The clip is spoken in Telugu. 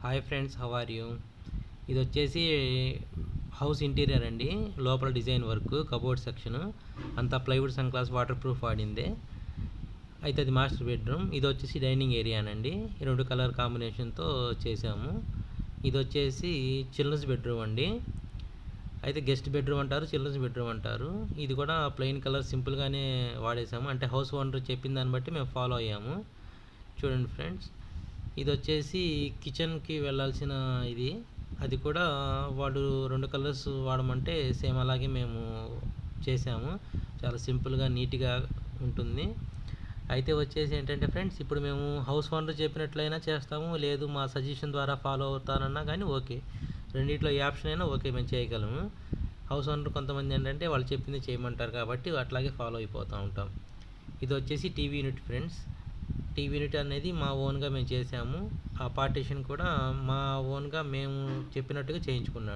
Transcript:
Hi friends, how are you? ఇది వచ్చేసి హౌస్ ఇంటీరియర్ అండి. లోపల డిజైన్ వర్క్, కబోర్డ్ సెక్షన్ అంతా plywood sun glass water proof వాడిందే. అయితే అది మాస్టర్ బెడ్రూమ్. ఇది వచ్చేసి డైనింగ్ ఏరియానండి. ఈ రెండు కలర్ కాంబినేషన్తో చేసాము. ఇది వచ్చేసి చిల్డ్రన్స్ బెడ్రూమ్ అండి. అయితే గెస్ట్ బెడ్రూమ్ అంటారు, చిల్డ్రన్స్ బెడ్రూమ్ అంటారు. ఇది కూడా ప్లెయిన్ కలర్ సింపుల్గానే వాడేసాము. అంటే హౌస్ ఓనర్ చెప్పిన దాన్ని బట్టి మేము ఫాలో అయ్యాము. చూడండి ఫ్రెండ్స్, ఇది వచ్చేసి కిచెన్కి వెళ్ళాల్సిన ఇది. అది కూడా వాడు రెండు కలర్స్ వాడమంటే సేమ్ అలాగే మేము చేసాము. చాలా సింపుల్గా నీట్గా ఉంటుంది. అయితే వచ్చేసి ఏంటంటే ఫ్రెండ్స్, ఇప్పుడు మేము హౌస్ ఓనర్ చెప్పినట్లయినా చేస్తాము, లేదు మా సజెషన్ ద్వారా ఫాలో అవుతానన్నా కానీ ఓకే. రెండిట్లో ఏ ఆప్షన్ అయినా ఓకే, మేము చేయగలము. హౌస్ ఓనర్ కొంతమంది ఏంటంటే వాళ్ళు చెప్పింది చేయమంటారు కాబట్టి అట్లాగే ఫాలో అయిపోతూ ఉంటాం. ఇది వచ్చేసి TV unit friends. TV unit అనేది మా ఓన్గా మేము చేసాము. ఆ పార్టీషన్ కూడా మా ఓన్గా మేము చెప్పినట్టుగా చేయించుకున్నాం.